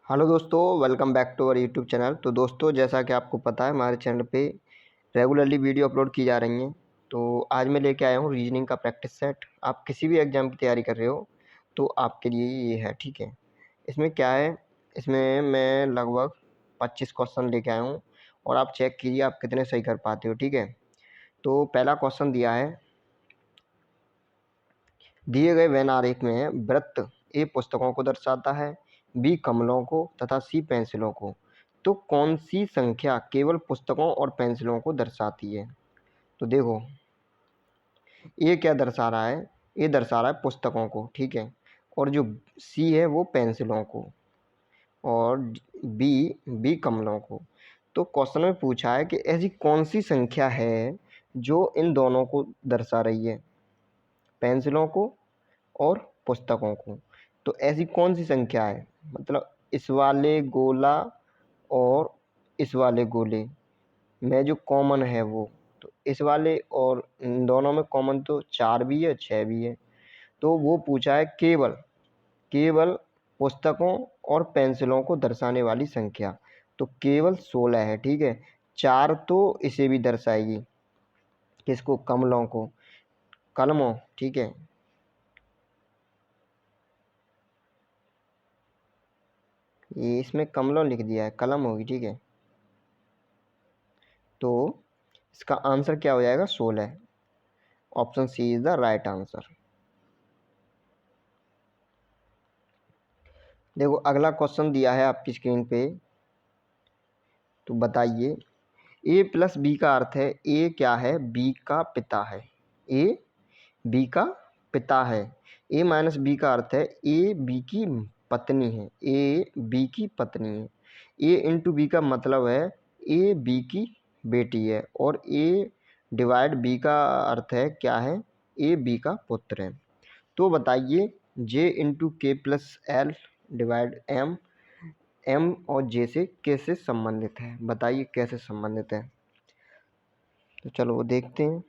Hello दोस्तों, welcome back to our YouTube channel. तो दोस्तों, जैसा कि आपको पता है, हमारे चैनल पे रेगुलरली वीडियो अपलोड की जा रही हैं। तो आज मैं लेके आया हूँ रीजनिंग का प्रैक्टिस सेट। आप किसी भी एग्ज़ाम की तैयारी कर रहे हो तो आपके लिए ये है, ठीक है। इसमें क्या है, इसमें मैं लगभग 25 क्वेश्चन लेके आया हूँ और आप चेक कीजिए आप कितने सही कर पाते हो, ठीक है। तो पहला क्वेश्चन दिया है, दिए गए वेन आरेख में वृत्त ए पुस्तकों को दर्शाता है, बी कमलों को तथा सी पेंसिलों को। तो कौन सी संख्या केवल पुस्तकों और पेंसिलों को दर्शाती है? तो देखो, ए क्या दर्शा रहा है? ए दर्शा रहा है पुस्तकों को, ठीक है। और जो सी है वो पेंसिलों को, और बी बी कमलों को। तो क्वेश्चन में पूछा है कि ऐसी कौन सी संख्या है जो इन दोनों को दर्शा रही है, पेंसिलों को और पुस्तकों को। तो ऐसी कौन सी संख्या है, मतलब इस वाले गोला और इस वाले गोले में जो कॉमन है वो। तो इस वाले और इन दोनों में कॉमन तो 4 भी है, 6 भी है। तो वो पूछा है केवल केवल पुस्तकों और पेंसिलों को दर्शाने वाली संख्या। तो केवल 16 है, ठीक है। 4 तो इसे भी दर्शाएगी, किसको? कमलों को, कलमों, ठीक है। ये इसमें कमलों लिख दिया है, कलम होगी, ठीक है। तो इसका आंसर क्या हो जाएगा? 16। Option C is the right answer. देखो, अगला क्वेश्चन दिया है आपकी स्क्रीन पे। तो बताइए, ए प्लस बी का अर्थ है, ए क्या है? बी का पिता है। ए बी का पिता है। ए माइनस बी का अर्थ है ए बी की पत्नी है। ए बी की पत्नी है। ए इंटू बी का मतलब है ए बी की बेटी है। और ए डिवाइड बी का अर्थ है क्या है? ए बी का पुत्र है। तो बताइए, J into K plus L divide M, M और जे से कैसे संबंधित है? बताइए कैसे संबंधित है। तो चलो वो देखते हैं।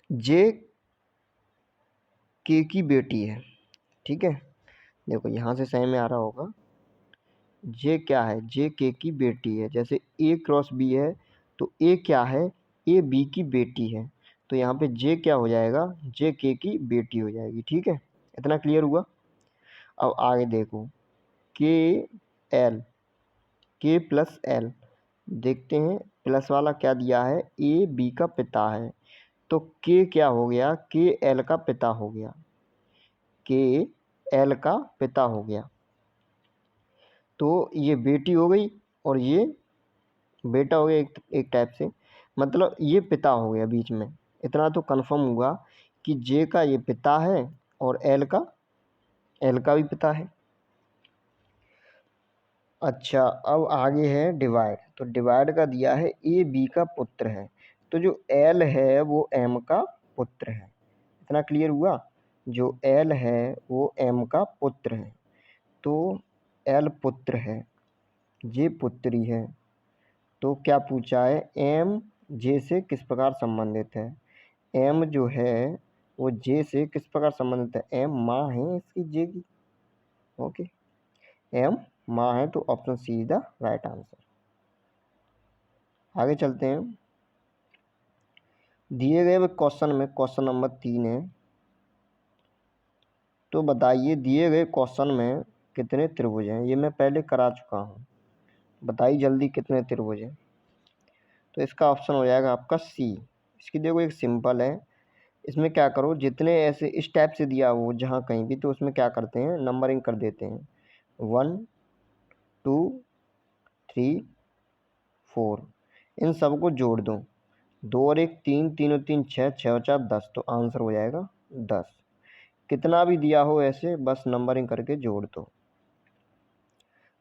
जे के की बेटी है, ठीक है। देखो यहाँ से सही में आ रहा होगा। जे क्या है? जे के की बेटी है। जैसे ए क्रॉस बी है तो ए क्या है? ए बी की बेटी है। तो यहाँ पे जे क्या हो जाएगा? जे के की बेटी हो जाएगी, ठीक है। इतना क्लियर हुआ। अब आगे देखो, के एल, के प्लस एल देखते हैं। प्लस वाला क्या दिया है? ए बी का पिता है। तो के क्या हो गया? के एल का पिता हो गया। के एल का पिता हो गया। तो ये बेटी हो गई और ये बेटा हो गया, एक टाइप से। मतलब ये पिता हो गया बीच में। इतना तो कंफर्म हुआ कि जे का ये पिता है और एल का भी पिता है। अच्छा, अब आगे है डिवाइड। तो डिवाइड का दिया है ए बी का पुत्र है। तो जो एल है वो एम का पुत्र है। इतना क्लियर हुआ। जो एल है वो एम का पुत्र है। तो एल पुत्र है, जे पुत्री है। तो क्या पूछा है? एम जे से किस प्रकार संबंधित है? एम जो है वो जे से किस प्रकार संबंधित है? एम माँ है इसकी, जे की। ओके, एम माँ है। तो option C is the right answer. आगे चलते हैं। दिए गए क्वेश्चन में क्वेश्चन नंबर 3 है। तो बताइए, दिए गए क्वेश्चन में कितने त्रिभुज हैं? ये मैं पहले करा चुका हूँ। बताइए जल्दी, कितने त्रिभुज हैं? तो इसका ऑप्शन हो जाएगा आपका सी। इसकी देखो, एक सिंपल है। इसमें क्या करो, जितने ऐसे इस टाइप से दिया हो जहाँ कहीं भी, तो उसमें क्या करते हैं? नंबरिंग कर देते हैं। 1 2 3 4, इन सबको जोड़ दो। 2 और 1 3, 3 और 3 6, 6 और 4 10। तो आंसर हो जाएगा 10। कितना भी दिया हो ऐसे बस नंबरिंग करके जोड़ दो।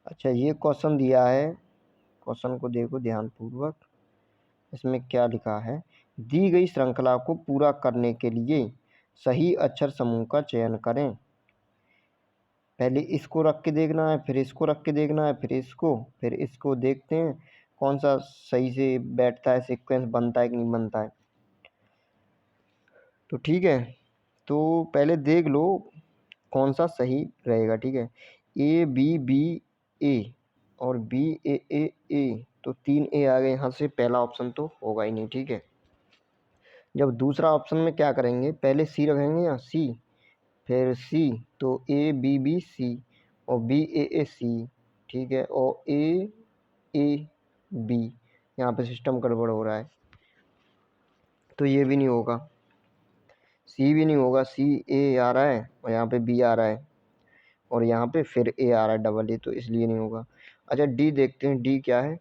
अच्छा, ये क्वेश्चन दिया है। क्वेश्चन को देखो ध्यानपूर्वक। इसमें क्या लिखा है? दी गई श्रृंखला को पूरा करने के लिए सही अक्षर समूह का चयन करें। पहले इसको रख के देखना है, फिर इसको रख के देखना है, फिर इसको देखते हैं कौन सा सही से बैठता है, सीक्वेंस बनता है कि नहीं बनता है। तो ठीक है, तो पहले देख लो कौन सा सही रहेगा, ठीक है। ए बी बी ए और बी ए ए ए, तो 3 ए आ गए यहाँ से, पहला ऑप्शन तो होगा ही नहीं, ठीक है। जब दूसरा ऑप्शन में क्या करेंगे, पहले सी रखेंगे या सी, फिर सी, तो ए बी बी सी और बी ए ए सी, ठीक है, और ए बी, यहाँ पे सिस्टम गड़बड़ हो रहा है, तो ये भी नहीं होगा, सी भी नहीं होगा, सी ए आ रहा है और यहाँ पे बी आ रहा है और यहाँ पे फिर ए आ रहा है डबल ए, तो इसलिए नहीं होगा। अच्छा डी देखते हैं, डी क्या है,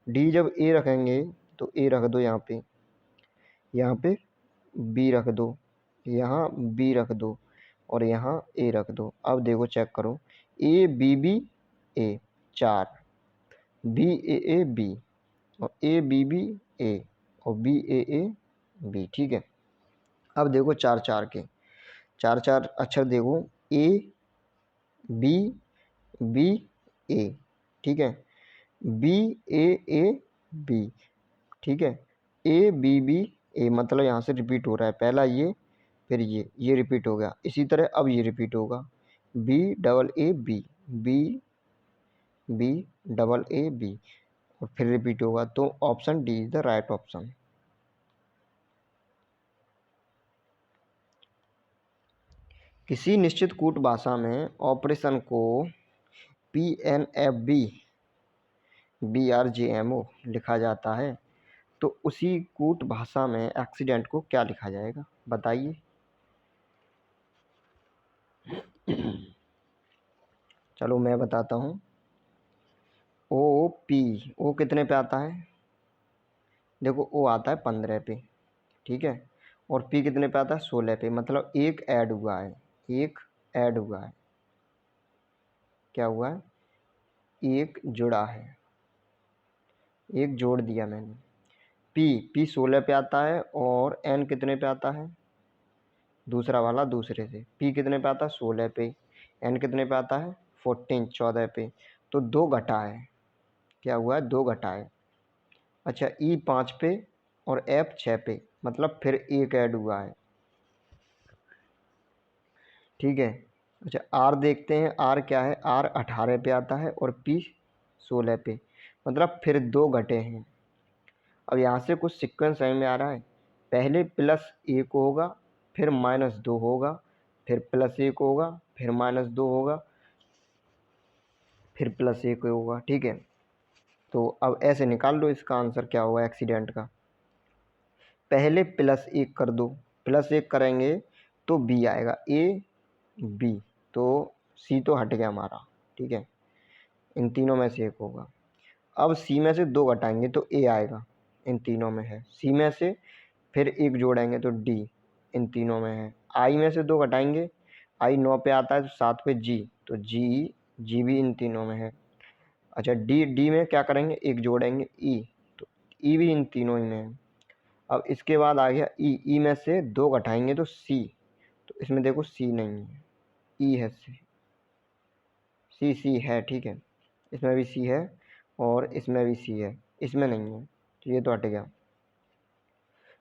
डी जब ए रखेंगे तो ए रख दो यहाँ पे बी रख दो, यहाँ बी रख दो और यहाँ ए रख दो। अब देखो चेक करो, A B B A 4, B A A B और ए बी बी ए और बी ए ए बी, ठीक है। अब देखो 4 4 के 4 4 अक्षर देखो, ए बी बी ए, ठीक है, बी ए ए बी, ठीक है, ए बी बी ए, मतलब यहाँ से रिपीट हो रहा है, पहला ये फिर ये रिपीट हो गया, इसी तरह अब ये रिपीट होगा, B double A B, B B double A B और फिर रिपीट होगा, तो option D is the right option. किसी निश्चित कूट भाषा में ऑपरेशन को P N F B B R J M O लिखा जाता है, तो उसी कूट भाषा में एक्सीडेंट को क्या लिखा जाएगा, बताइए। चलो मैं बताता हूँ, ओ पी, ओ कितने पे आता है, देखो ओ आता है 15 पे, ठीक है, और पी कितने पे आता है 16 पे, मतलब एक ऐड हुआ है, एक ऐड हुआ है, क्या हुआ है, एक जुड़ा है, एक जोड़ दिया मैंने। पी 16 पे आता है और एन कितने पे आता है, दूसरा वाला दूसरे से, पी कितने पे आता है 16 पे, एन कितने पे आता है 14 पे, तो 2 घटा है, क्या हुआ है 2 घटा है। अच्छा ई 5 पे और एफ 6 पे, मतलब फिर एक ऐड हुआ है, ठीक है। अच्छा आर देखते हैं, आर क्या है, आर 18 पे आता है और पी 16 पे, मतलब फिर 2 घटे हैं। अब यहाँ से कुछ सीक्वेंस समझ में आ रहा है, पहले +1 होगा, फिर -2 होगा, फिर +1 होगा, फिर -2 होगा, फिर +1 होगा, ठीक है। तो अब ऐसे निकाल लो इसका आंसर क्या होगा एक्सीडेंट का, पहले +1 कर दो, +1 करेंगे तो बी आएगा, ए बी, तो सी तो हट गया हमारा, ठीक है, इन तीनों में से एक होगा। अब सी में से 2 घटाएंगे तो ए आएगा, इन तीनों में है, सी में से फिर एक जोड़ेंगे तो डी, इन तीनों में है, आई में से 2 घटाएंगे, आई 9 पे आता है तो 7 पे जी, तो जी भी इन तीनों में है। अच्छा डी में क्या करेंगे, एक जोड़ेंगे ई, तो ई भी इन तीनों ही में है। अब इसके बाद आ गया ई में से 2 घटाएंगे तो सी, तो इसमें देखो सी नहीं है, ई है, सी है, ठीक है, इसमें भी सी है और इसमें भी सी है, इसमें नहीं है, तो ये तो हट गया।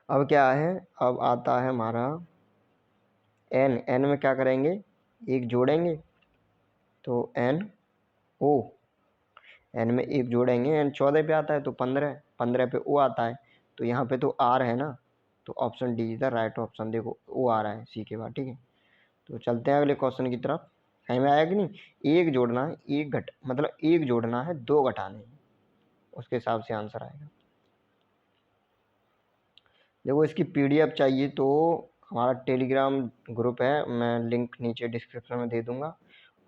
अब क्या है, अब आता है हमारा एन में क्या करेंगे, एक जोड़ेंगे तो एन ओ, एन में एक जोड़ेंगे, एन 14 पे आता है तो 15 पे ओ आता है, तो यहाँ पे तो आर है ना, तो option D is the right option, देखो ओ आ रहा है सी के बाद, ठीक है। तो चलते हैं अगले क्वेश्चन की तरफ, समझ में आया कि नहीं, एक जोड़ना है, मतलब एक जोड़ना है 2 घटाने हैं, उसके हिसाब से आंसर आएगा। देखो इसकी पीडीएफ चाहिए तो हमारा टेलीग्राम ग्रुप है, मैं लिंक नीचे डिस्क्रिप्शन में दे दूंगा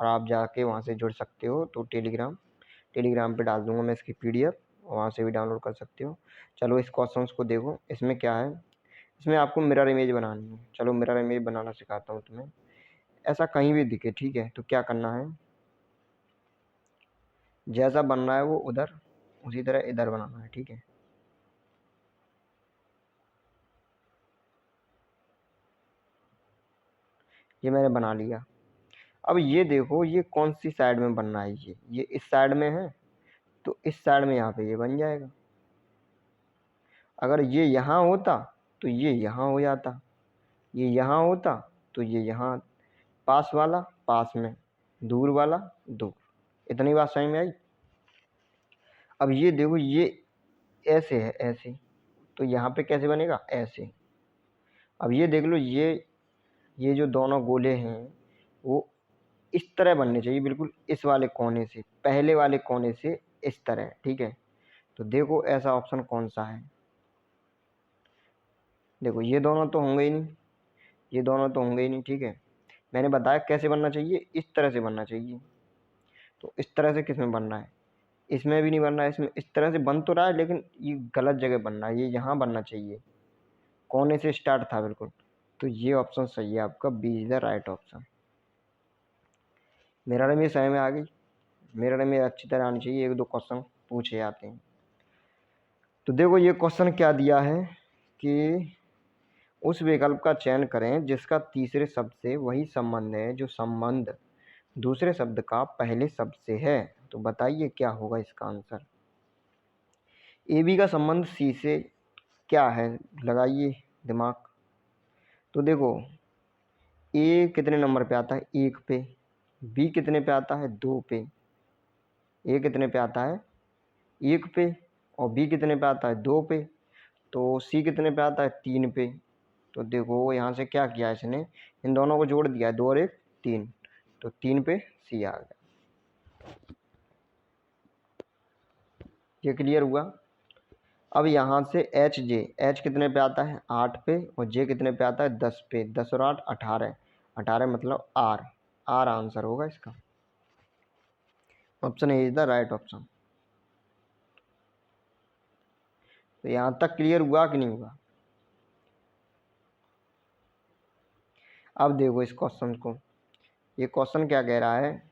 और आप जाके वहाँ से जुड़ सकते हो, तो टेलीग्राम पे डाल दूंगा मैं इसकी पीडीएफ, वहाँ से भी डाउनलोड कर सकते हो। चलो इस क्वेश्चन को देखो, इसमें क्या है, इसमें आपको मिरर इमेज बनानी है, चलो मिरर इमेज बनाना सिखाता हूँ तुम्हें। ऐसा कहीं भी दिखे, ठीक है, तो क्या करना है, जैसा बन रहा है वो उधर उसी तरह इधर बनाना है, ठीक है। ये मैंने बना लिया। अब ये देखो ये कौन सी साइड में बन रहा है, ये इस साइड में है, तो इस साइड में यहाँ पे ये बन जाएगा। अगर ये यहाँ होता तो ये यहाँ हो जाता, ये यहाँ होता तो ये यहाँ, पास वाला पास में, दूर वाला दूर, इतनी बात समझ में आई। अब ये देखो, ये ऐसे है ऐसे, तो यहाँ पे कैसे बनेगा, ऐसे। अब ये देख लो, ये जो दोनों गोले हैं वो इस तरह बनने चाहिए, बिल्कुल इस वाले कोने से, पहले वाले कोने से इस तरह, ठीक है। तो देखो ऐसा ऑप्शन कौन सा है। देखो ये दोनों तो होंगे ही नहीं, ये दोनों तो होंगे ही नहीं, ठीक है। मैंने बताया कैसे बनना चाहिए, इस तरह से बनना चाहिए। तो इस तरह से किस में बनना है, इसमें भी नहीं बन रहा है, इसमें इस तरह से बन तो रहा है लेकिन ये गलत जगह बन रहा है, ये यहाँ बनना चाहिए, कोने से स्टार्ट था बिल्कुल। तो ये ऑप्शन सही है आपका, B is the right option. मेरा में समझ में आ गई, मेरा में अच्छी तरह आनी चाहिए, एक दो क्वेश्चन पूछे जाते हैं। तो देखो ये क्वेश्चन क्या दिया है कि उस विकल्प का चयन करें जिसका तीसरे शब्द से वही संबंध है जो संबंध दूसरे शब्द का पहले शब्द से है। तो बताइए क्या होगा इसका आंसर। ए बी का संबंध सी से क्या है, लगाइए दिमाग। तो देखो ए कितने नंबर पे आता है, 1 पे। बी कितने पे आता है, 2 पे। ए कितने पे आता है, 1 पे। और बी कितने पे आता है, 2 पे। तो सी कितने पे आता है, 3 पे। तो देखो यहाँ से क्या किया इसने, इन दोनों को जोड़ दिया, 2 और 1 3। तो 3 पे सी आ गया। ये क्लियर हुआ। अब यहाँ से एच जे, एच कितने पे आता है, 8 पे। और जे कितने पे आता है, 10 पे। 10 और 8 18, 18 मतलब आर। आर आंसर होगा इसका। Option A is the right option. तो यहाँ तक क्लियर हुआ कि नहीं हुआ। अब देखो इस क्वेश्चन को, ये क्वेश्चन क्या कह रहा है,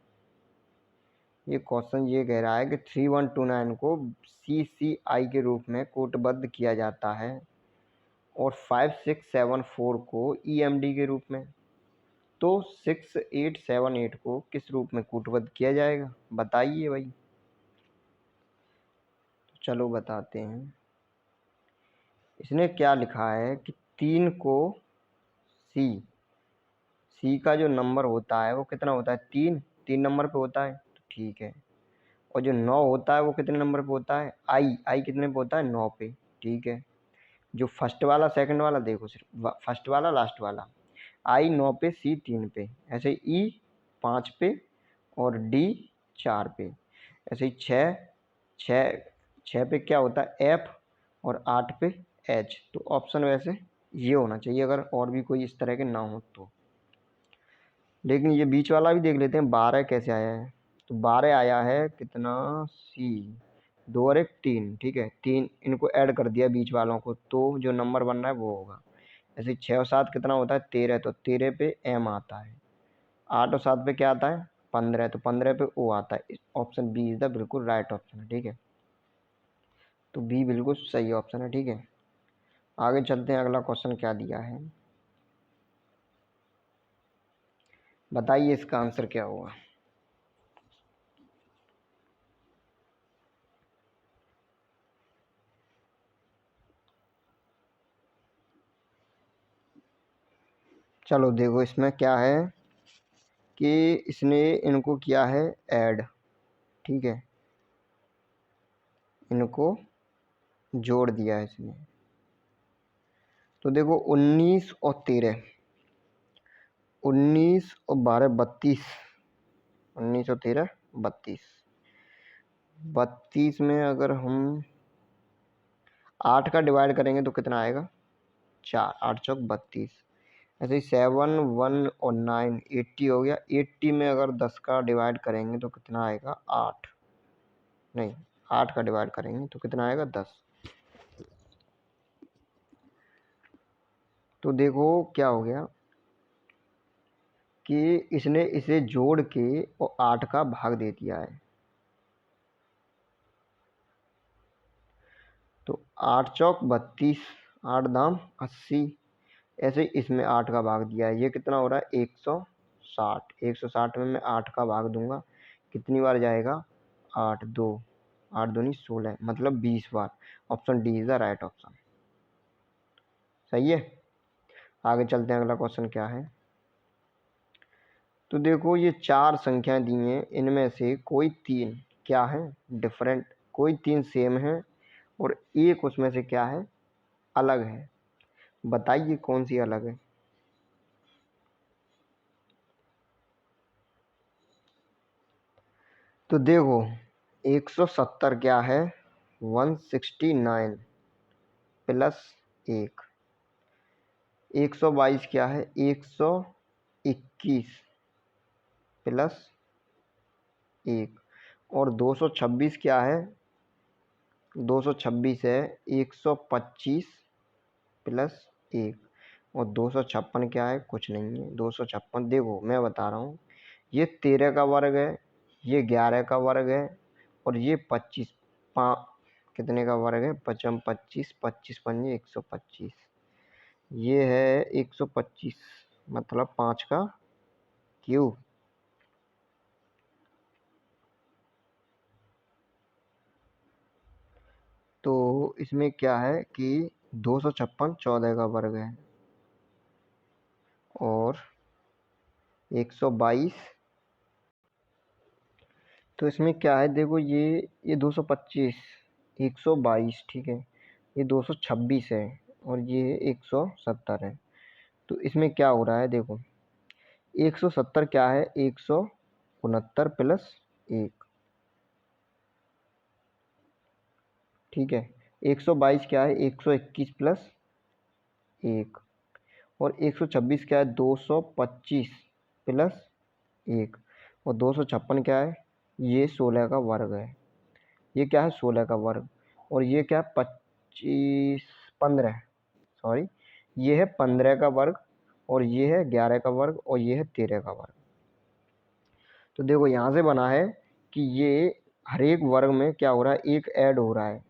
ये क्वेश्चन ये कह रहा है कि 3129 को CCI के रूप में कोटबद्ध किया जाता है और 5674 को EMD के रूप में। तो 6878 को किस रूप में कूटबद्ध किया जाएगा, बताइए भाई। तो चलो बताते हैं। इसने क्या लिखा है कि 3 को सी का जो नंबर होता है वो कितना होता है, 3 नंबर पे होता है, तो ठीक है। और जो 9 होता है वो कितने नंबर पे होता है, आई कितने पे होता है, 9 पे, ठीक है। जो फर्स्ट वाला सेकंड वाला देखो, सिर्फ फर्स्ट वाला लास्ट वाला, आई 9 पे, सी 3 पे, ऐसे ई 5 पे और डी 4 पे। ऐसे ही 6 पे क्या होता है, एफ। और 8 पे एच। तो ऑप्शन वैसे ये होना चाहिए अगर और भी कोई इस तरह के ना हो तो। लेकिन ये बीच वाला भी देख लेते हैं, 12 कैसे आया है। तो 12 आया है कितना, सी 2 और 1 3, ठीक है। 3 इनको ऐड कर दिया बीच वालों को, तो जो नंबर बन रहा है वो होगा। ऐसे 6 और 7 कितना होता है, 13। तो 13 पे एम आता है। 8 और 7 पे क्या आता है, 15। तो 15 पे ओ आता है। ऑप्शन बी इज द बिल्कुल राइट ऑप्शन है, ठीक है। तो बी बिल्कुल सही ऑप्शन है, ठीक है। आगे चलते हैं, अगला क्वेश्चन क्या दिया है, बताइए इसका आंसर क्या होगा। चलो देखो इसमें क्या है कि इसने इनको किया है ऐड, ठीक है। इनको जोड़ दिया है इसने। तो देखो 19 और 13, 19 और 12 32, 19 और 13 32। 32 में अगर हम 8 का डिवाइड करेंगे तो कितना आएगा, 4। 8 चौक 32। ऐसे ही 7 1 और 9 80 हो गया। 80 में अगर 10 का डिवाइड करेंगे तो कितना आएगा, 8। नहीं, 8 का डिवाइड करेंगे तो कितना आएगा, 10। तो देखो क्या हो गया कि इसने इसे जोड़ के और 8 का भाग दे दिया है। तो 8 चौक 32, 8 दाम 80। ऐसे इसमें 8 का भाग दिया है, ये कितना हो रहा है, 160। 160 में मैं 8 का भाग दूंगा, कितनी बार जाएगा, 8 2, 8 दूनी 16, मतलब 20 बार। Option D is the right option, सही है। आगे चलते हैं, अगला क्वेश्चन क्या है। तो देखो ये 4 संख्या दी हैं, इनमें से कोई 3 क्या है डिफरेंट, कोई 3 सेम है और एक उसमें से क्या है अलग है। बताइए कौन सी अलग है। तो देखो 170 क्या है 169 प्लस 1, 122 क्या है 121 प्लस 1 और 226 क्या है 226 है 125 प्लस 1 और 256 क्या है कुछ नहीं है 256। देखो मैं बता रहा हूँ, ये 13 का वर्ग है, ये 11 का वर्ग है और ये 25 कितने का वर्ग है 25 25 25 पंजे 125, ये है 125 मतलब 5 का क्यूब। तो इसमें क्या है कि 256 14 का वर्ग है और 122, तो इसमें क्या है देखो ये 225 122 ठीक है, ये 226 है और ये 170 है। तो इसमें क्या हो रहा है देखो 170 क्या है 169 प्लस 1 ठीक है, 122 क्या है 121 प्लस 1 और 126 क्या है 225 प्लस 1 और 256 क्या है ये 16 का वर्ग है, ये क्या है 16 का वर्ग और ये क्या है 25 15 सॉरी, ये है 15 का वर्ग और ये है 11 का वर्ग और ये है 13 का वर्ग। तो देखो यहाँ से बना है कि ये हर एक वर्ग में क्या हो रहा है एक ऐड हो रहा है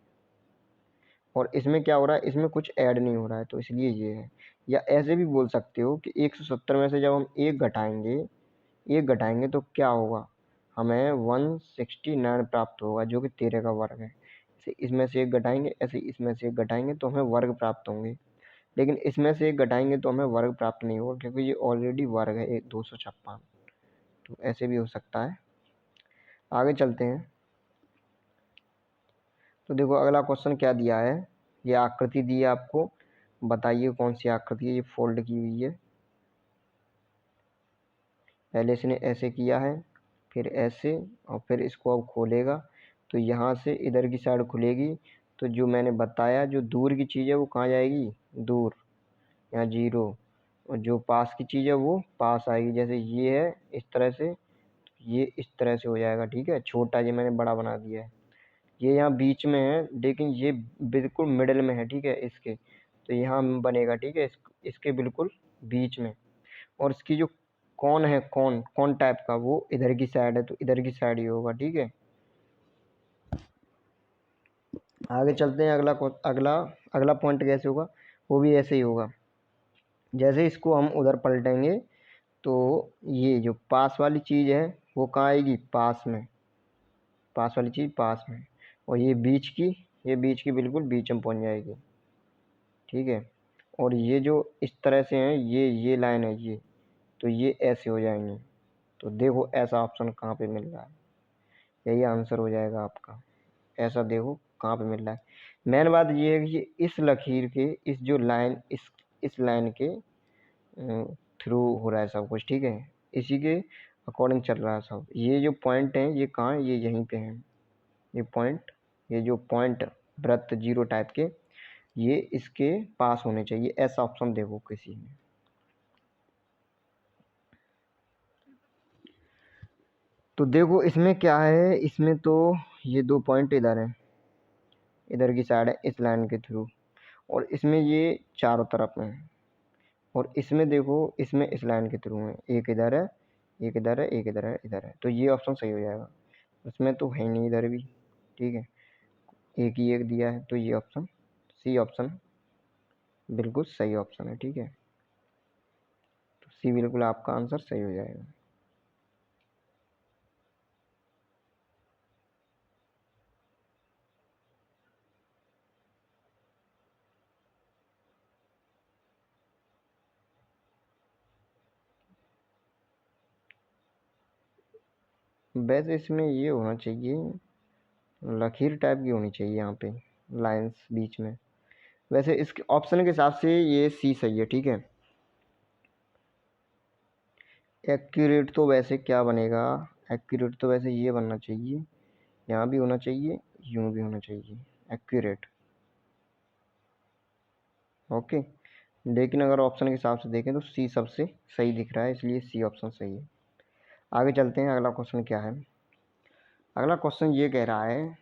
और इसमें क्या हो रहा है इसमें कुछ ऐड नहीं हो रहा है, तो इसलिए ये है। या ऐसे भी बोल सकते हो कि 170 में से जब हम एक घटाएंगे तो क्या होगा हमें 169 प्राप्त होगा जो कि 13 का वर्ग है। ऐसे इसमें से एक घटाएंगे, ऐसे इसमें से एक घटाएंगे तो हमें वर्ग प्राप्त होंगे, लेकिन इसमें से एक घटाएंगे तो हमें वर्ग प्राप्त नहीं होगा क्योंकि ये ऑलरेडी वर्ग है एक 256। तो ऐसे भी हो सकता है। आगे चलते हैं। तो देखो अगला क्वेश्चन क्या दिया है, ये आकृति दी है आपको, बताइए कौन सी आकृति है, ये फोल्ड की हुई है। पहले इसने ऐसे किया है फिर ऐसे और फिर इसको अब खोलेगा तो यहाँ से इधर की साइड खुलेगी, तो जो मैंने बताया जो दूर की चीज़ है वो कहाँ जाएगी दूर, यहाँ 0, और जो पास की चीज़ है वो पास आएगी। जैसे ये है इस तरह से, ये इस तरह से हो जाएगा ठीक है, छोटा ये मैंने बड़ा बना दिया है। ये यहाँ बीच में है लेकिन ये बिल्कुल मिडिल में है ठीक है इसके, तो यहाँ बनेगा ठीक है इसके बिल्कुल बीच में। और इसकी जो कौन है कौन टाइप का वो इधर की साइड है, तो इधर की साइड ही होगा ठीक है। आगे चलते हैं। अगला अगला पॉइंट कैसे होगा, वो भी ऐसे ही होगा। जैसे इसको हम उधर पलटेंगे तो ये जो पास वाली चीज़ है वो कहाँ आएगी पास में, पास वाली चीज़ पास में, और ये बीच की बिल्कुल बीच में पहुंच जाएगी ठीक है। और ये जो इस तरह से हैं ये लाइन है ये, तो ये ऐसे हो जाएंगे। तो देखो ऐसा ऑप्शन कहाँ पे मिल रहा है, यही आंसर हो जाएगा आपका। ऐसा देखो कहाँ पे मिल रहा है। मेन बात ये है कि ये इस लकीर के इस जो लाइन इस लाइन के थ्रू हो रहा है सब कुछ ठीक है, इसी के अकॉर्डिंग चल रहा है सब। ये जो पॉइंट हैं ये कहाँ है, ये यहीं पे हैं ये पॉइंट, ये जो पॉइंट वृत्त जीरो टाइप के ये इसके पास होने चाहिए, ऐसा ऑप्शन देखो किसी में। तो देखो इसमें क्या है, इसमें तो ये 2 पॉइंट इधर है, इधर की साइड है इस लाइन के थ्रू, और इसमें ये चारों तरफ में है, और इसमें देखो इसमें इस लाइन के थ्रू है, एक इधर है एक इधर है एक इधर है इधर है, तो ये ऑप्शन सही हो जाएगा। इसमें तो है नहीं इधर भी ठीक है, एक ही एक दिया है, तो ये ऑप्शन सी ऑप्शन बिल्कुल सही ऑप्शन है ठीक है। तो सी बिल्कुल आपका आंसर सही हो जाएगा। वैसे इसमें ये होना चाहिए, लकीर टाइप की होनी चाहिए यहाँ पे, लाइंस बीच में। वैसे इसके ऑप्शन के हिसाब से ये सी सही है, ठीक है। एक्यूरेट तो वैसे क्या बनेगा, एक्यूरेट तो वैसे ये बनना चाहिए, यहाँ भी होना चाहिए, यूँ भी होना चाहिए, एक्यूरेट। ओके, लेकिन अगर ऑप्शन के हिसाब से देखें तो सी सबसे सही दिख रहा है, इसलिए सी ऑप्शन सही है। आगे चलते हैं, अगला क्वेश्चन क्या है। अगला क्वेश्चन ये कह रहा है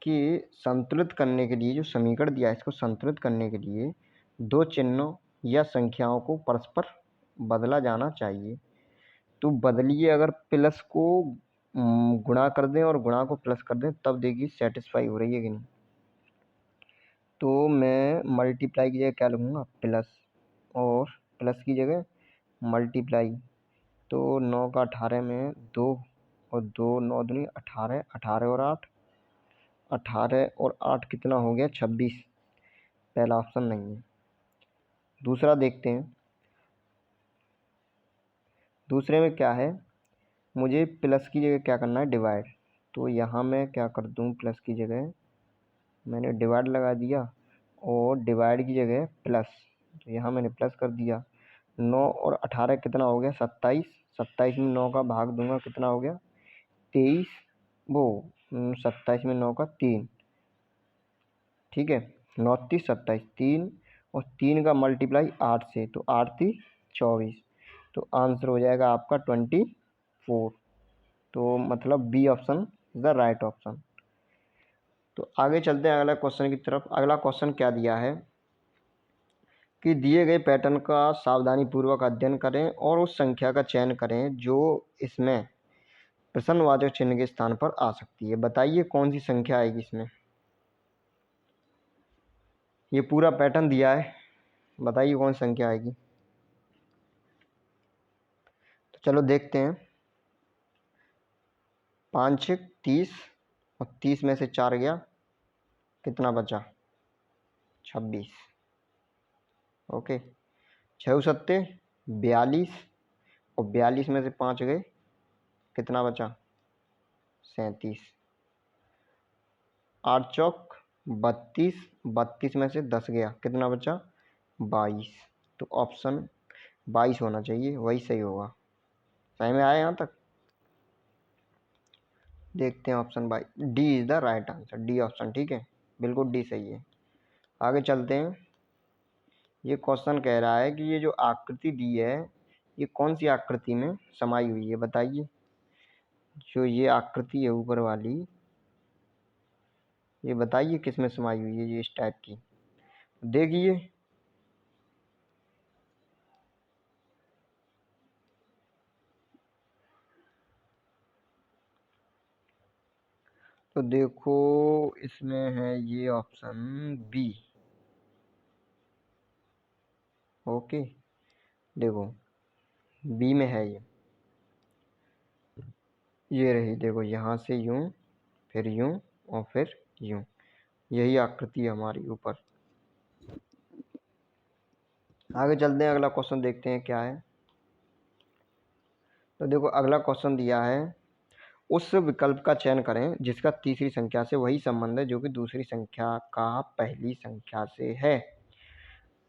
कि संतुलित करने के लिए, जो समीकरण दिया है इसको संतुलित करने के लिए दो चिन्हों या संख्याओं को परस्पर बदला जाना चाहिए। तो बदलिए, अगर प्लस को गुणा कर दें और गुणा को प्लस कर दें तब देखिए सेटिस्फाई हो रही है कि नहीं। तो मैं मल्टीप्लाई की जगह क्या लिखूँगा, प्लस, और प्लस की जगह मल्टीप्लाई। तो 9 का 18 में 2 और 2 9 दूनी 18, 18 और 8, 18 और 8 कितना हो गया, 26। पहला ऑप्शन नहीं है। दूसरा देखते हैं, दूसरे में क्या है, मुझे प्लस की जगह क्या करना है, डिवाइड। तो यहाँ मैं क्या कर दूँ, प्लस की जगह मैंने डिवाइड लगा दिया और डिवाइड की जगह प्लस, तो यहाँ मैंने प्लस कर दिया। 9 और 18 कितना हो गया, 27। 27 में 9 का भाग दूंगा कितना हो गया, 23। वो 27 में 9 का 3, ठीक है, 9 30 27, 3 और 3 का मल्टीप्लाई 8 से, तो 8 3 24। तो आंसर हो जाएगा आपका 24। तो मतलब B option is the right option. तो आगे चलते हैं अगला क्वेश्चन की तरफ। अगला क्वेश्चन क्या दिया है कि दिए गए पैटर्न का सावधानीपूर्वक अध्ययन करें और उस संख्या का चयन करें जो इसमें प्रश्नवाचक चिन्ह के स्थान पर आ सकती है। बताइए कौन सी संख्या आएगी इसमें। ये पूरा पैटर्न दिया है, बताइए कौन सी संख्या आएगी। तो चलो देखते हैं। 5 6 30 और 30 में से 4 गया, कितना बचा, 26। ओके, 6 7 42 और 42 में से 5 गए, कितना बचा, 37। 8 चौक 32, 32 में से 10 गया, कितना बचा, 22। तो ऑप्शन 22 होना चाहिए, वही सही होगा। सही में आया यहाँ तक। देखते हैं option by, D is the right answer, D option, ठीक है, बिल्कुल डी सही है। आगे चलते हैं। ये क्वेश्चन कह रहा है कि ये जो आकृति दी है ये कौन सी आकृति में समाई हुई है, बताइए। जो ये आकृति है ऊपर वाली, ये बताइए किस में समाई हुई है, ये इस टाइप की। देखिए, तो देखो इसमें है ये ऑप्शन बी। ओके, देखो बी में है ये रही, देखो यहाँ से यूं, फिर यूं और फिर यूं, यही आकृति है हमारी ऊपर। आगे चलते हैं, अगला क्वेश्चन देखते हैं क्या है। तो देखो अगला क्वेश्चन दिया है, उस विकल्प का चयन करें जिसका तीसरी संख्या से वही संबंध है जो कि दूसरी संख्या का पहली संख्या से है।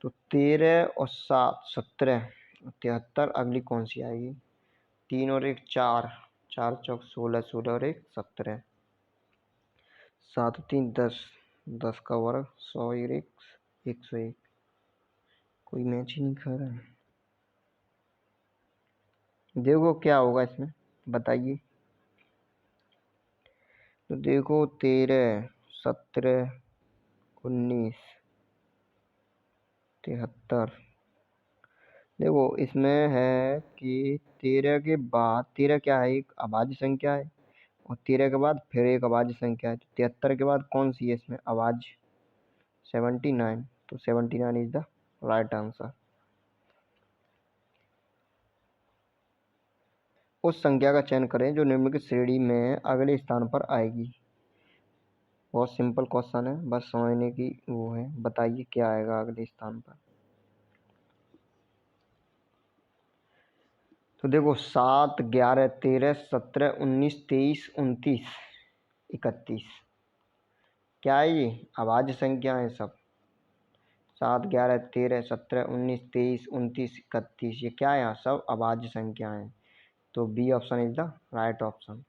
तो 13 और 7 17, 73, अगली कौन सी आएगी, 3 और 1 4, 4 चौक 16, 16 और 1 17, 7 3 10, 10 का वर्ग 100 और 1 101। कोई मैच ही नहीं खा रहा है। देखो क्या होगा इसमें, बताइए। तो देखो 13 17 19 73, देखो इसमें है कि 13 के बाद, 13 क्या है, एक अभाज्य संख्या है, और 13 के बाद फिर एक अभाज्य संख्या है। तो 73 के बाद कौन सी है इसमें अभाज्य, 79। तो 79 इज द राइट आंसर। उस संख्या का चयन करें जो निम्नलिखित श्रेणी में अगले स्थान पर आएगी। बहुत सिंपल क्वेश्चन है, बस समझने की वो है। बताइए क्या आएगा अगले स्थान पर। तो देखो 7, 11, 13, 17, 19, 23, 29, 31, क्या है ये? अभाज्य संख्या है सब। 7, 11, 13, 17, 19, 23, 29, 31, ये क्या है? यहाँ सब अभाज्य संख्या है। तो B option is the right option.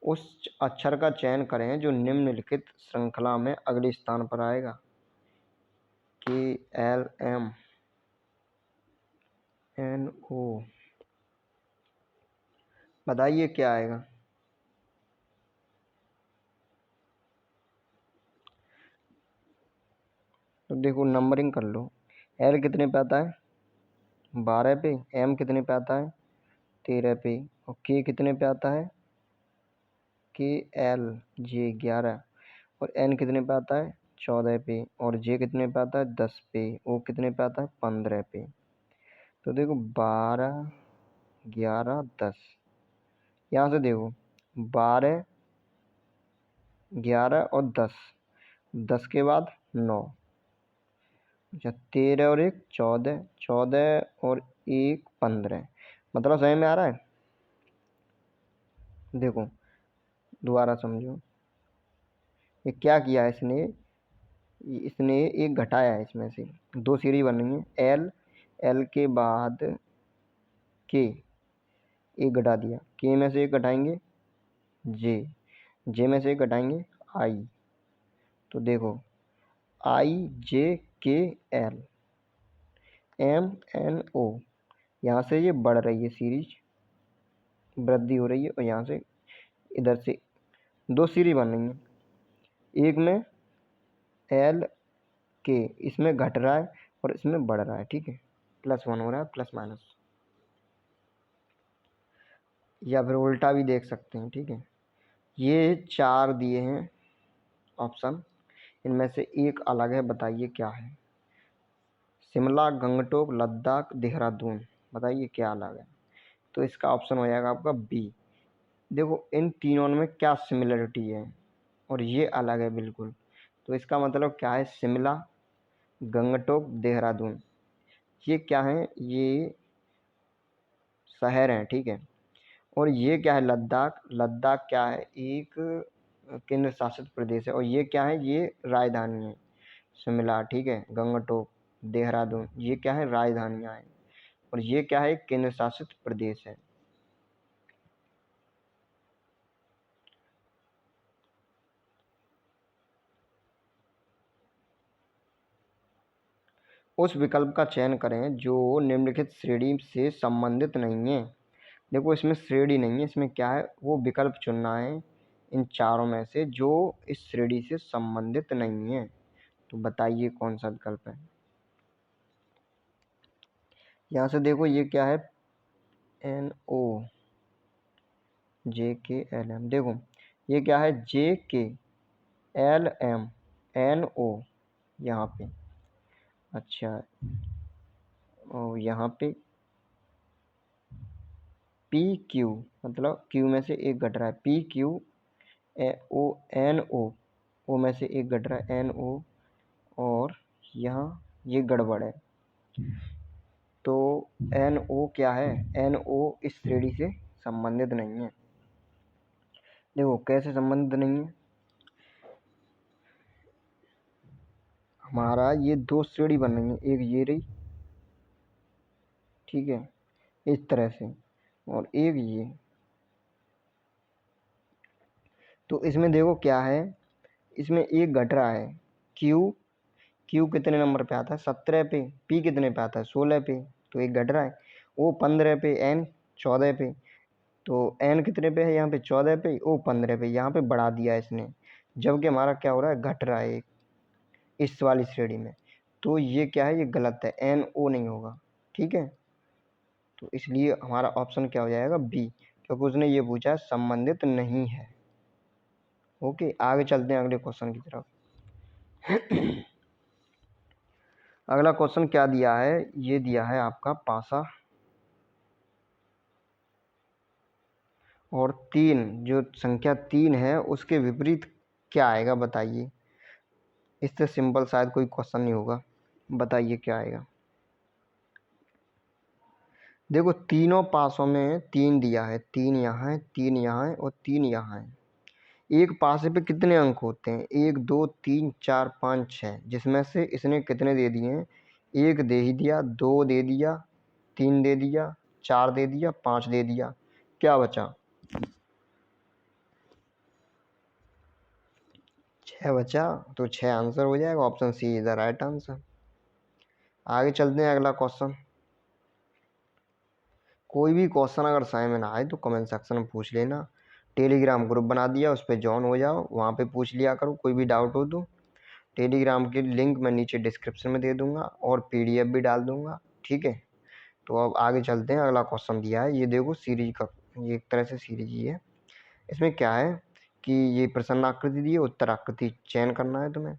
उस अक्षर का चयन करें जो निम्नलिखित श्रृंखला में अगले स्थान पर आएगा। के, एल, एम, एन, ओ, बताइए क्या आएगा? तो देखो नंबरिंग कर लो। एल कितने पे आता है? 12 पे। एम कितने पे आता है? 13 पे। और के कितने पे आता है? के, एल, जे 11। और एन कितने पे आता है? 14 पे। और जे कितने पे आता है? 10 पे। ओ कितने पे आता है? 15 पे। तो देखो 12, 11, 10। यहाँ से देखो 12, 11 और 10। 10 के बाद 9। अच्छा 13 और 1 14। 14 और 1 15। मतलब समझ में आ रहा है? देखो दोबारा समझो। ये क्या किया है इसने? इसने एक घटाया है, इसमें से 2 सीढ़ी बन रही है। एल, एल के बाद के, एक घटा दिया। के में से एक घटाएंगे जे, जे में से एक घटाएंगे आई। तो देखो आई, जे, के, एल, एम, एन, ओ। यहाँ से ये बढ़ रही है सीरीज, वृद्धि हो रही है। और यहाँ से इधर से 2 सीरीज बन रही है। एक में एल के, इसमें घट रहा है और इसमें बढ़ रहा है। ठीक है, +1 हो रहा है, प्लस माइनस। या फिर उल्टा भी देख सकते हैं। ठीक है, ये 4 दिए हैं ऑप्शन, इनमें से एक अलग है, बताइए क्या है? शिमला, गंगटोक, लद्दाख, देहरादून, बताइए क्या अलग है? तो इसका ऑप्शन हो जाएगा आपका बी। देखो इन तीनों में क्या सिमिलरिटी है और ये अलग है बिल्कुल। तो इसका मतलब क्या है? शिमला, गंगटोक, देहरादून, ये क्या है? ये शहर हैं। ठीक है, और ये क्या है? लद्दाख। लद्दाख क्या है? एक केंद्र शासित प्रदेश है। और ये क्या है? ये राजधानी है। शिमला, ठीक है, गंगटोक, देहरादून, ये क्या है? राजधानियाँ हैं। और ये क्या है? केंद्र शासित प्रदेश है। उस विकल्प का चयन करें जो निम्नलिखित श्रेणी से संबंधित नहीं है। देखो इसमें श्रेणी नहीं है, इसमें क्या है? वो विकल्प चुनना है इन चारों में से जो इस श्रेणी से संबंधित नहीं है। तो बताइए कौन सा विकल्प है? यहाँ से देखो ये क्या है? एन, ओ, जे, के, एल, एम। देखो ये क्या है? जे, के, एल, एम, एन, ओ, यहाँ पे। अच्छा, और यहाँ पे पी, क्यू, मतलब क्यू में से एक घट रहा है। पी, क्यू, ओ, एन, ओ में से एक घट रहा है, एन, ओ। और यहाँ ये गड़बड़ है। तो एन, ओ क्या है? एन, ओ इस श्रेणी से संबंधित नहीं है। देखो कैसे संबंधित नहीं है? हमारा ये 2 श्रेणी बन रही है, एक ये रही, ठीक है, इस तरह से, और एक ये। तो इसमें देखो क्या है? इसमें एक घट रहा है। क्यू, क्यू कितने नंबर पे आता है? 17 पे। पी कितने पे आता है? 16 पे। तो एक घट रहा है। ओ 15 पे, एन 14 पे। तो एन कितने पे है? यहाँ पे 14 पे। ओ 15 पे। यहाँ पे बढ़ा दिया इसने, जबकि हमारा क्या हो रहा है? घट रहा है एक इस वाली श्रेणी में। तो ये क्या है? ये गलत है, एन, ओ नहीं होगा। ठीक है, तो इसलिए हमारा ऑप्शन क्या हो जाएगा? बी, क्योंकि उसने ये पूछा है संबंधित नहीं है। ओके, आगे चलते हैं अगले क्वेश्चन की तरफ। अगला क्वेश्चन क्या दिया है? ये दिया है आपका पासा और 3, जो संख्या 3 है उसके विपरीत क्या आएगा? बताइए। इससे सिंपल शायद कोई क्वेश्चन नहीं होगा, बताइए क्या आएगा? देखो तीनों पासों में 3 दिया है, 3 यहाँ है, 3 यहाँ है और 3 यहाँ है। एक पासे पे कितने अंक होते हैं? 1 2 3 4 5 6, जिसमें से इसने कितने दे दिए हैं? 1 दे ही दिया, 2 दे दिया, 3 दे दिया, 4 दे दिया, 5 दे दिया। क्या बचा? 6 बचा। तो 6 आंसर हो जाएगा। Option C is the right answer. आगे चलते हैं अगला क्वेश्चन। कोई भी क्वेश्चन अगर समझ में ना आए तो कमेंट सेक्शन में पूछ लेना। टेलीग्राम ग्रुप बना दिया, उस पर ज्वाइन हो जाओ, वहाँ पे पूछ लिया करो कोई भी डाउट हो तो। टेलीग्राम की लिंक मैं नीचे डिस्क्रिप्शन में दे दूंगा और पीडीएफ भी डाल दूंगा, ठीक है। तो अब आगे चलते हैं। अगला क्वेश्चन दिया है, ये देखो सीरीज का, ये एक तरह से सीरीज ही है। इसमें क्या है कि ये प्रश्न आकृति दी है, उत्तर आकृति चयन करना है तुम्हें।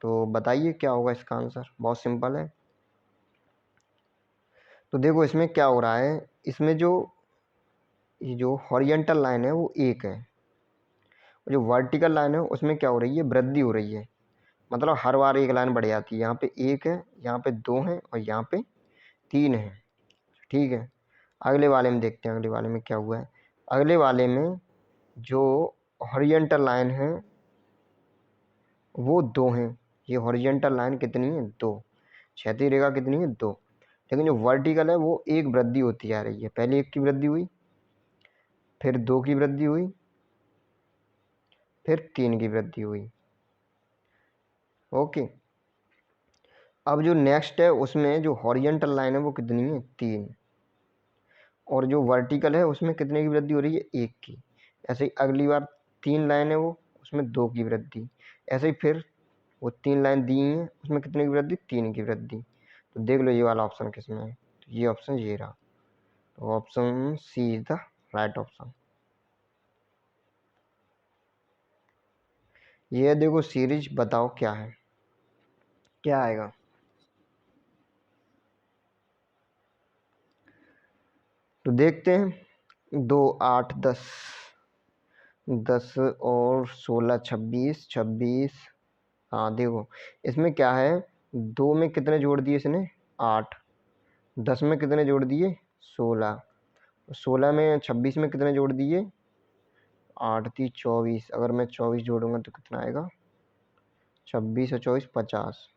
तो बताइए क्या होगा इसका आंसर। बहुत सिंपल है। तो देखो इसमें क्या हो रहा है, इसमें ये जो हॉरिजेंटल लाइन है वो 1 है, जो वर्टिकल लाइन है उसमें क्या हो रही है? वृद्धि हो रही है। मतलब हर बार एक लाइन बढ़ जाती है। यहाँ पे 1 है, यहाँ पे 2 है और यहाँ पे 3 है, ठीक है। अगले वाले में देखते हैं, अगले वाले में क्या हुआ है। अगले वाले में जो हॉरिजेंटल लाइन है वो 2 है। ये हॉरिजेंटल लाइन कितनी है? 2। क्षैतिज रेखा कितनी है? 2। लेकिन जो वर्टिकल है वो 1 वृद्धि होती आ रही है। पहले 1 की वृद्धि हुई, फिर 2 की वृद्धि हुई, फिर 3 की वृद्धि हुई। ओके। अब जो नेक्स्ट है उसमें जो हॉरिजेंटल लाइन है वो कितनी है? 3। और जो वर्टिकल है उसमें कितने की वृद्धि हो रही है? 1 की। ऐसे ही अगली बार 3 लाइन है वो, उसमें 2 की वृद्धि। ऐसे ही फिर वो 3 लाइन दी हैं, उसमें कितने की वृद्धि? 3 की वृद्धि। तो देख लो ये वाला ऑप्शन किसमें है। तो ये ऑप्शन ये रहा। तो option C is the right option. ये देखो सीरीज, बताओ क्या है, क्या आएगा। तो देखते हैं। 2 8 10, 10 और 16 26, 26। हाँ देखो इसमें क्या है, 2 में कितने जोड़ दिए इसने? 8। 10 में कितने जोड़ दिए? 16। 16 में 26 में कितने जोड़ दिए? 8 थी 24। अगर मैं 24 जोड़ूंगा तो कितना आएगा? 26 और 24 50।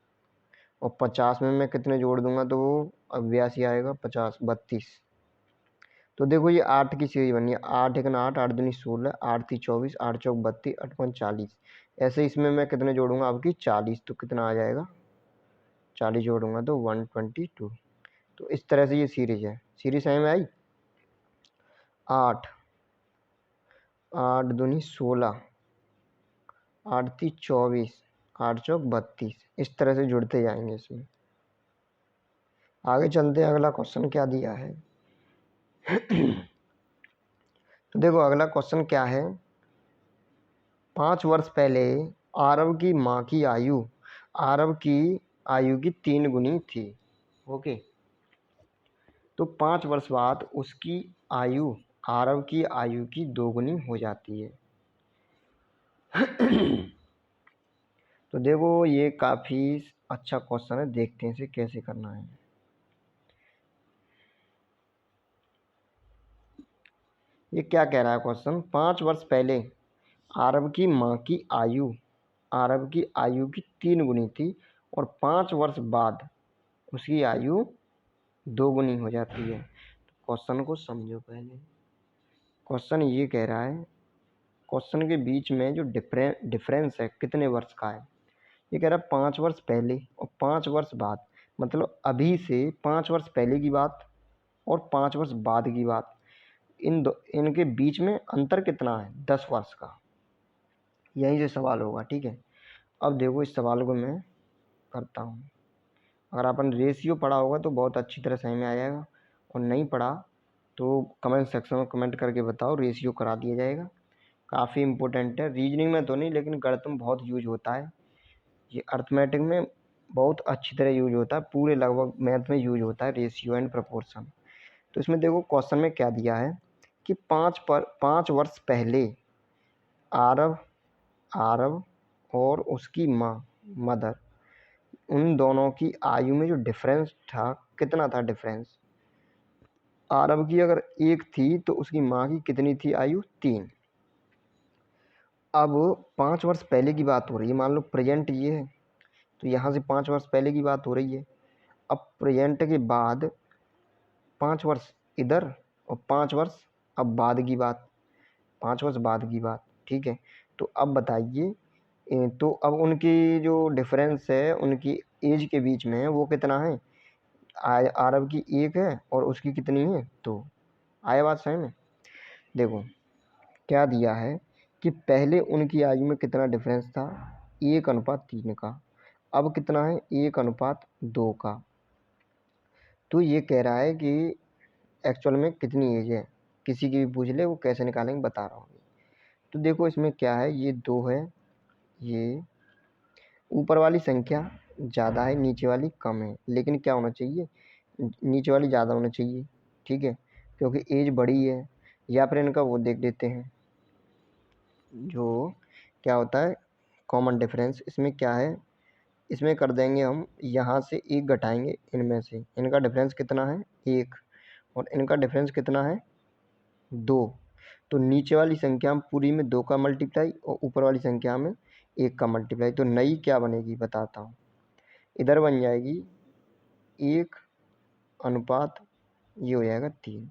और 50 में मैं कितने जोड़ दूंगा तो वो 82 आएगा। 50 32। तो देखो ये 8 की सीरीज बनी है। 8 एक ना 8, 8 दूनी 16, 8 थी 24, 8 चौक 32, 8 पंच 40। ऐसे इसमें मैं कितने जोड़ूंगा आपकी? 40। तो कितना आ जाएगा? 40 जोड़ूंगा तो 122। तो इस तरह से ये सीरीज है। सीरीज समझ में आई? 8, 8 दूनी 16, 8 थी 24, 8 चौक 32। इस तरह से जुड़ते जाएंगे इसमें। आगे चलते हैं। अगला क्वेश्चन क्या दिया है। तो देखो अगला क्वेश्चन क्या है। 5 वर्ष पहले आरव की माँ की आयु आरव की आयु की 3 गुनी थी। ओके। तो 5 वर्ष बाद उसकी आयु आरव की आयु की 2 गुनी हो जाती है। तो देखो ये काफ़ी अच्छा क्वेश्चन है, देखते हैं इसे कैसे करना है। ये क्या कह रहा है क्वेश्चन। 5 वर्ष पहले आरव की माँ की आयु आरव की आयु की 3 गुनी थी और 5 वर्ष बाद उसकी आयु 2 गुनी हो जाती है। क्वेश्चन को समझो पहले। क्वेश्चन ये कह रहा है, क्वेश्चन के बीच में जो डिफरेंस है कितने वर्ष का है। ये कह रहा है 5 वर्ष पहले और 5 वर्ष बाद, मतलब अभी से 5 वर्ष पहले की बात और 5 वर्ष बाद की बात, इनके बीच में अंतर कितना है? 10 वर्ष का। यहीं से सवाल होगा, ठीक है। अब देखो इस सवाल को मैं करता हूँ। अगर अपन रेशियो पढ़ा होगा तो बहुत अच्छी तरह समझ में आ जाएगा, और नहीं पढ़ा तो कमेंट सेक्शन में कमेंट करके बताओ, रेशियो करा दिया जाएगा। काफ़ी इंपॉर्टेंट है। रीजनिंग में तो नहीं, लेकिन गणित में बहुत यूज होता है। ये अर्थमेटिक में बहुत अच्छी तरह यूज होता है। पूरे लगभग मैथ में यूज होता है रेशियो एंड प्रपोर्शन। तो इसमें देखो क्वेश्चन में क्या दिया है कि 5 वर्ष पहले आरव आरव और उसकी माँ मदर, उन दोनों की आयु में जो डिफरेंस था, कितना था डिफरेंस? आरव की अगर 1 थी तो उसकी माँ की कितनी थी आयु? 3। अब 5 वर्ष पहले की बात हो रही है, मान लो प्रेजेंट ये है, तो यहाँ से 5 वर्ष पहले की बात हो रही है। अब प्रेजेंट के बाद 5 वर्ष इधर और 5 वर्ष अब बाद की बात, 5 वर्ष बाद की बात, ठीक है। तो अब बताइए, तो अब उनकी जो डिफरेंस है उनकी एज के बीच में वो कितना है? आरव की 1 है और उसकी कितनी है? 2। आया बात समझ में? देखो क्या दिया है कि पहले उनकी आयु में कितना डिफरेंस था? 1:3 का। अब कितना है? 1:2 का। तो ये कह रहा है कि एक्चुअल में कितनी एज है, किसी की भी पूछ ले वो कैसे निकालेंगे बता रहा हूँ। तो देखो इसमें क्या है, ये 2 है, ये ऊपर वाली संख्या ज़्यादा है, नीचे वाली कम है, लेकिन क्या होना चाहिए? नीचे वाली ज़्यादा होना चाहिए, ठीक है, क्योंकि एज बड़ी है। या फिर इनका वो देख लेते हैं, जो क्या होता है कॉमन डिफरेंस। इसमें क्या है, इसमें कर देंगे हम, यहाँ से 1 घटाएंगे, इनमें से इनका डिफरेंस कितना है? 1, और इनका डिफरेंस कितना है? 2। तो नीचे वाली संख्या में पूरी में 2 का मल्टीप्लाई और ऊपर वाली संख्या में 1 का मल्टीप्लाई। तो नई क्या बनेगी बताता हूँ। इधर बन जाएगी 1:, ये हो जाएगा 3,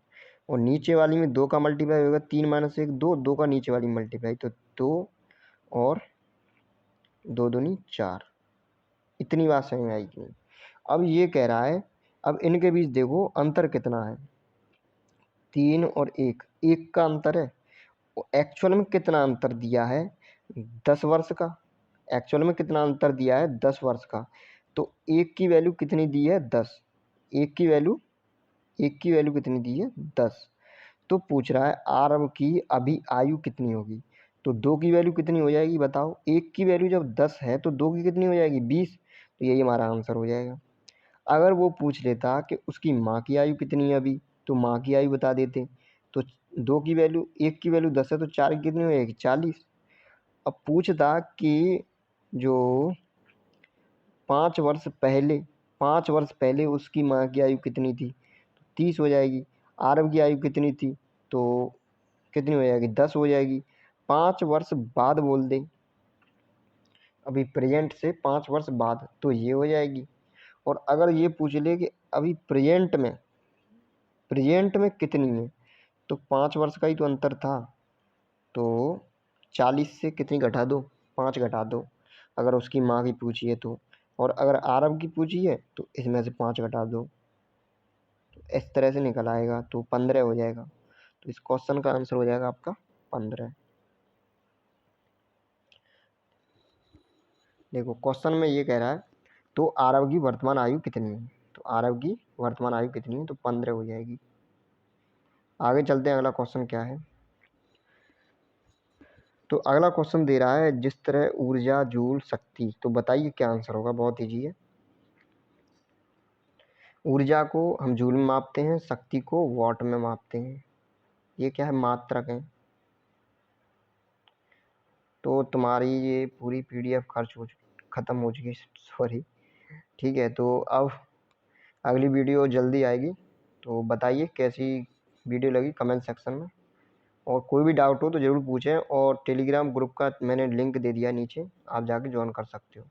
और नीचे वाली में 2 का मल्टीप्लाई होगा, 3 - 1 2, 2 का नीचे वाली मल्टीप्लाई, तो 2 और 2 दूनी 4। इतनी बात समझ में आई कि नहीं? अब ये कह रहा है, अब इनके बीच देखो अंतर कितना है, 3 और 1, 1 का अंतर है। एक्चुअल में कितना अंतर दिया है? 10 वर्ष का। एक्चुअल में कितना अंतर दिया है? 10 वर्ष का। तो 1 की वैल्यू कितनी दी है? 10। 1 की वैल्यू, 1 की वैल्यू कितनी दी है? 10। तो पूछ रहा है आरव की अभी आयु कितनी होगी? तो 2 की वैल्यू कितनी हो जाएगी बताओ? 1 की वैल्यू जब 10 है तो 2 की कितनी हो जाएगी? 20। तो यही हमारा आंसर हो जाएगा। अगर वो पूछ लेता कि उसकी माँ की आयु कितनी है अभी, तो माँ की आयु बता देते। तो 2 की वैल्यू, 1 की वैल्यू 10 है, तो 4 की कितनी हो जाएगी? 40। अब पूछता कि जो 5 वर्ष पहले, 5 वर्ष पहले उसकी माँ की आयु कितनी थी? 30 हो जाएगी। आरव की आयु कितनी थी? तो कितनी हो जाएगी? 10 हो जाएगी। 5 वर्ष बाद बोल दे, अभी प्रेजेंट से 5 वर्ष बाद, तो ये हो जाएगी। और अगर ये पूछ ले कि अभी प्रेजेंट में कितनी है, तो 5 वर्ष का ही तो अंतर था, तो 40 से कितनी घटा दो? 5 घटा दो, अगर उसकी माँ की पूछी है तो। और अगर आरव की पूछी है तो इसमें से 5 घटा दो, तो इस तरह से निकल आएगा, तो 15 हो जाएगा। तो इस क्वेश्चन का आंसर हो जाएगा आपका 15। देखो क्वेश्चन में ये कह रहा है, तो आरव की वर्तमान आयु कितनी है? तो आरव की वर्तमान आयु कितनी है? तो 15 हो जाएगी। आगे चलते हैं, अगला क्वेश्चन क्या है। तो अगला क्वेश्चन दे रहा है, जिस तरह ऊर्जा, जूल, शक्ति, तो बताइए क्या आंसर होगा। बहुत ईजी है। ऊर्जा को हम जूल में मापते हैं, शक्ति को वॉट में मापते हैं। ये क्या है? मात्रक है। तो तुम्हारी ये पूरी PDF ख़त्म हो चुकी, सॉरी, ठीक है। तो अब अगली वीडियो जल्दी आएगी, तो बताइए कैसी वीडियो लगी कमेंट सेक्शन में। और कोई भी डाउट हो तो ज़रूर पूछें, और टेलीग्राम ग्रुप का मैंने लिंक दे दिया नीचे, आप जाके ज्वाइन कर सकते हो।